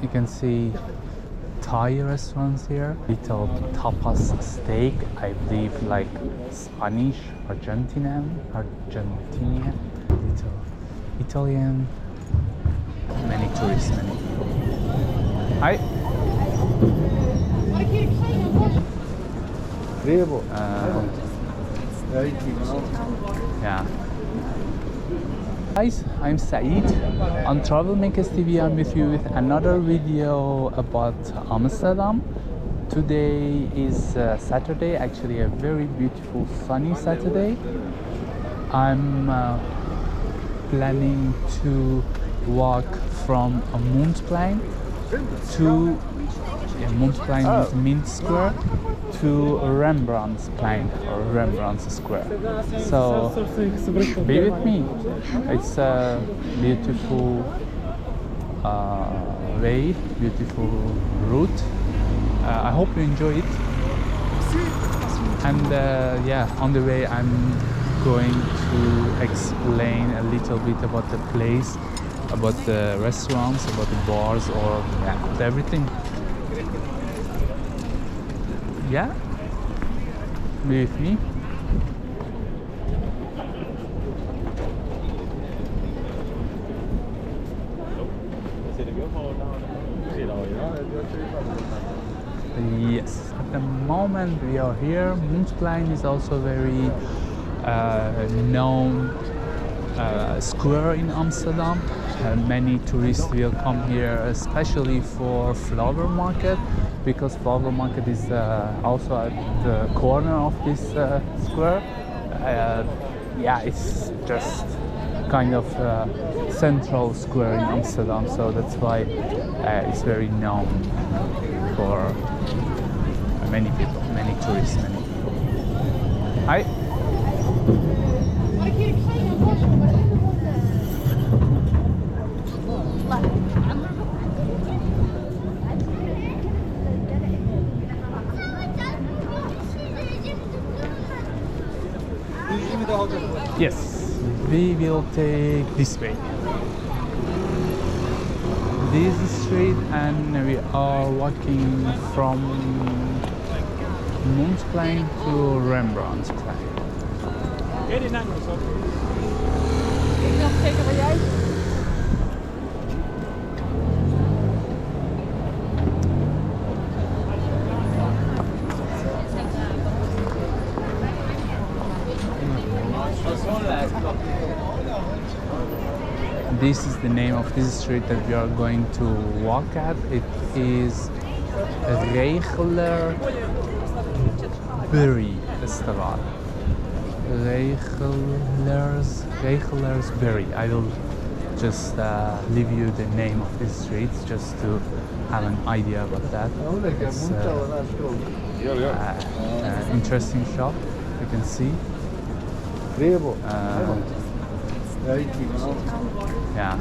You can see Thai restaurants here. Little tapas steak, I believe like Spanish, Argentinian. Little Italian. Many tourists, many people. Hi. Yeah. Guys, I'm Saeed. On Travel Makers TV, I'm with you with another video about Amsterdam. Today is Saturday, actually a very beautiful sunny Saturday. I'm planning to walk from Muntplein to Muntplein is Mint Square to Rembrandtplein or Rembrandt Square. So be with me. It's a beautiful way, beautiful route. I hope you enjoy it. And yeah, on the way I'm going to explain a little bit about the place, about the restaurants, about the bars, or yeah, everything. Yeah, be with me. Yes, at the moment we are here. Muntplein is also very known square in Amsterdam. Many tourists will come here, especially for flower market, because flower market is also at the corner of this square. Yeah, it's just kind of central square in Amsterdam, so that's why it's very known for many people, many tourists, many people. Hi. Yes, we will take this way. This street, and we are walking from Muntplein to Rembrandtplein. This is the name of this street that we are going to walk at. It is Regelersstraat. Regelersberry. I will just leave you the name of this street just to have an idea about that. It's an interesting shop, you can see. Yeah.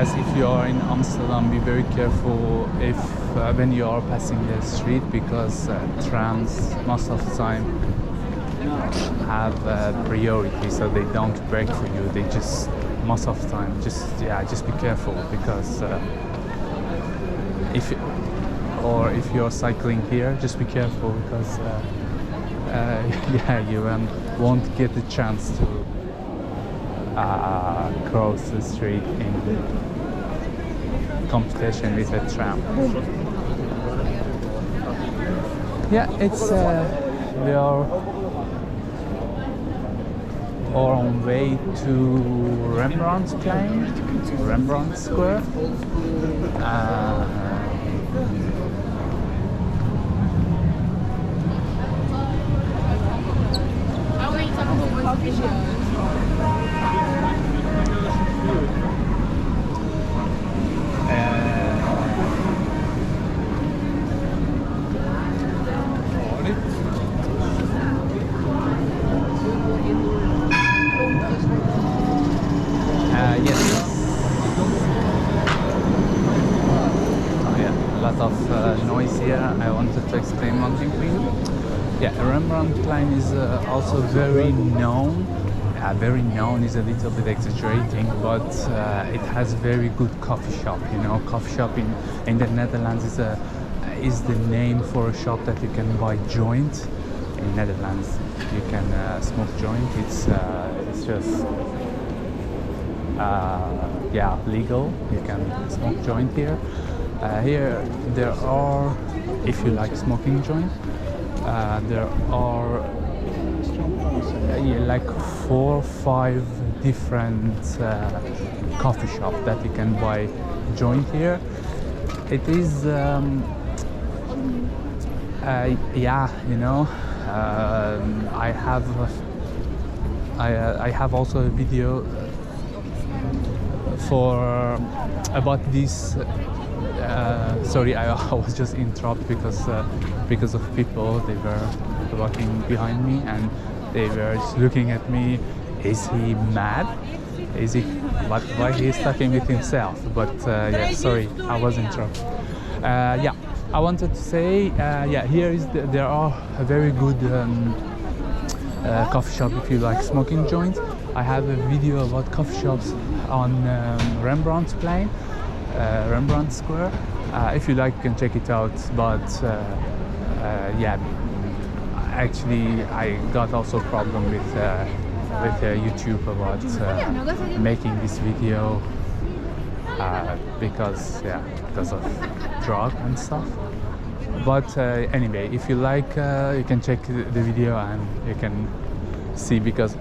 If you are in Amsterdam, be very careful if when you are passing the street, because trams most of the time have priority, so they don't brake for you. They just most of the time just be careful, because if you're cycling here, just be careful, because yeah, you won't get the chance to cross the street in competition with a tram. Yeah, it's we are on way to Rembrandtplein, Rembrandt Square. I wanted to explain one thing for you. Yeah, Rembrandtplein is also very known. Very known is a little bit exaggerating, but it has very good coffee shop. You know, coffee shop in the Netherlands is the name for a shop that you can buy joint. In Netherlands, you can smoke joint. It's just yeah, legal. You can smoke joint here. Here there are, if you like smoking joint, there are like 4 or 5 different coffee shops that you can buy joint here. It is yeah, you know, I have also a video for about this. Sorry, I was just interrupted because of people. They were walking behind me and they were just looking at me. Is he mad? Is he? Why he is talking with himself? But yeah, sorry, I was interrupted. Yeah, I wanted to say, yeah, here is there are a very good coffee shop if you like smoking joints. I have a video about coffee shops on Rembrandtplein, Rembrandt Square. If you like, you can check it out. But yeah, actually, I got also a problem with YouTube about making this video because of drug and stuff. But anyway, if you like, you can check the video and you can see, because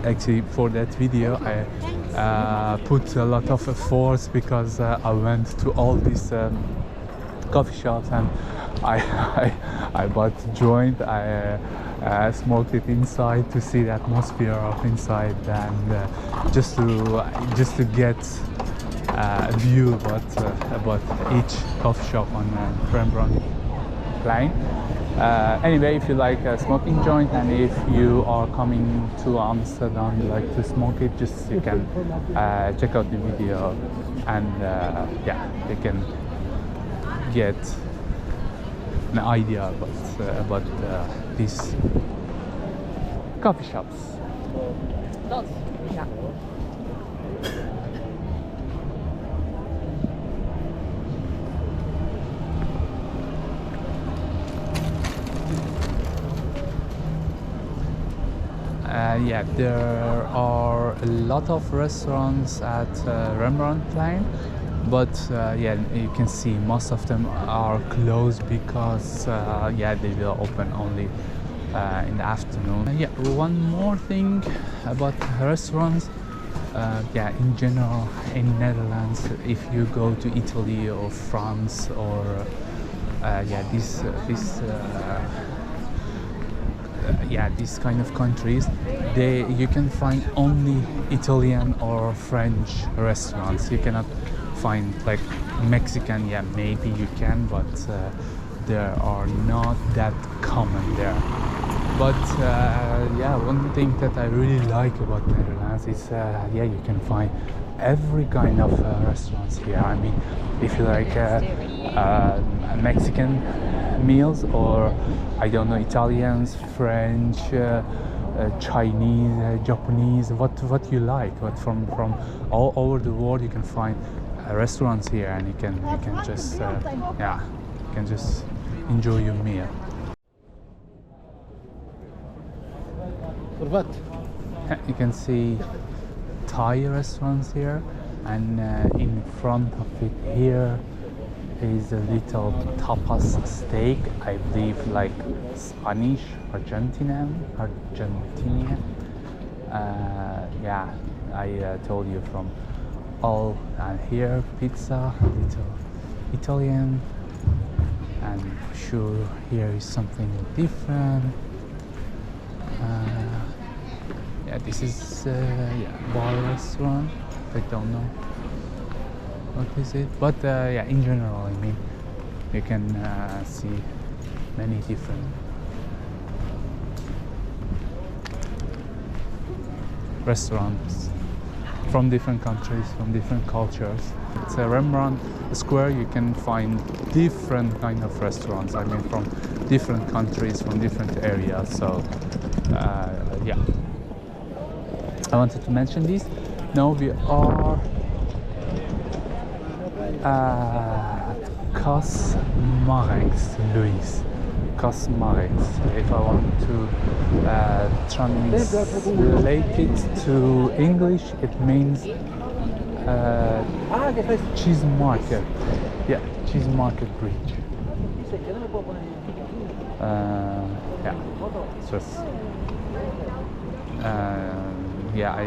actually for that video I put a lot of efforts, because I went to all these coffee shops and I bought joint. I smoked it inside to see the atmosphere of inside, and just to get a view about each coffee shop on Rembrandtplein. Anyway, if you like smoking joint and if you are coming to Amsterdam, you like to smoke it, just you can check out the video, and yeah, you can get an idea about these coffee shops. Dat, ja. Yeah, there are a lot of restaurants at Rembrandtplein, but yeah, you can see most of them are closed because yeah, they will open only in the afternoon. Yeah, one more thing about restaurants. Yeah, in general, in Netherlands, if you go to Italy or France or yeah, yeah, these kind of countries, you can find only Italian or French restaurants. You cannot find like Mexican. Yeah, maybe you can, but there are not that common there. But yeah, one thing that I really like about Netherlands is yeah, you can find every kind of restaurants here. I mean, if you like Mexican meals, or I don't know, Italians, French, Chinese, Japanese, what you like, but from all over the world you can find restaurants here, and you can just yeah, you can just enjoy your meal. For what? You can see Thai restaurants here, and in front of it here is a little tapas steak, I believe like Spanish, Argentinian. Yeah, I told you from all, and here pizza, little Italian, and sure here is something different. Yeah, this is yeah, bar restaurant. I don't know what is it, but yeah, in general, I mean, you can see many different restaurants from different countries, from different cultures. It's a Rembrandt Square. You can find different kind of restaurants. I mean, from different countries, from different areas. So, yeah, I wanted to mention this. Now we are Kasmarek, if I want to translate it to English, it means cheese market. Yeah, cheese market bridge. Yeah, just yeah, I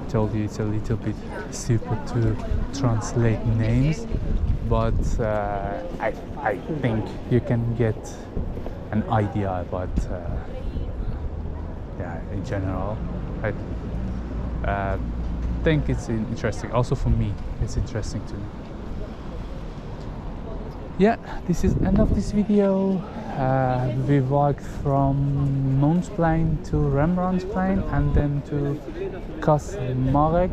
told you it's a little bit stupid to translate names, but I think you can get an idea about yeah, in general. I think it's interesting. Also for me, it's interesting too. Yeah, this is end of this video. We walked from Muntplein to Rembrandtplein and then to Kasmarek,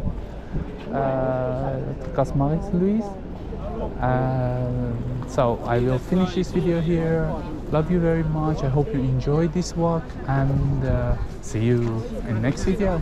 Louis. So I will finish this video here. Love you very much. I hope you enjoyed this walk and see you in next video.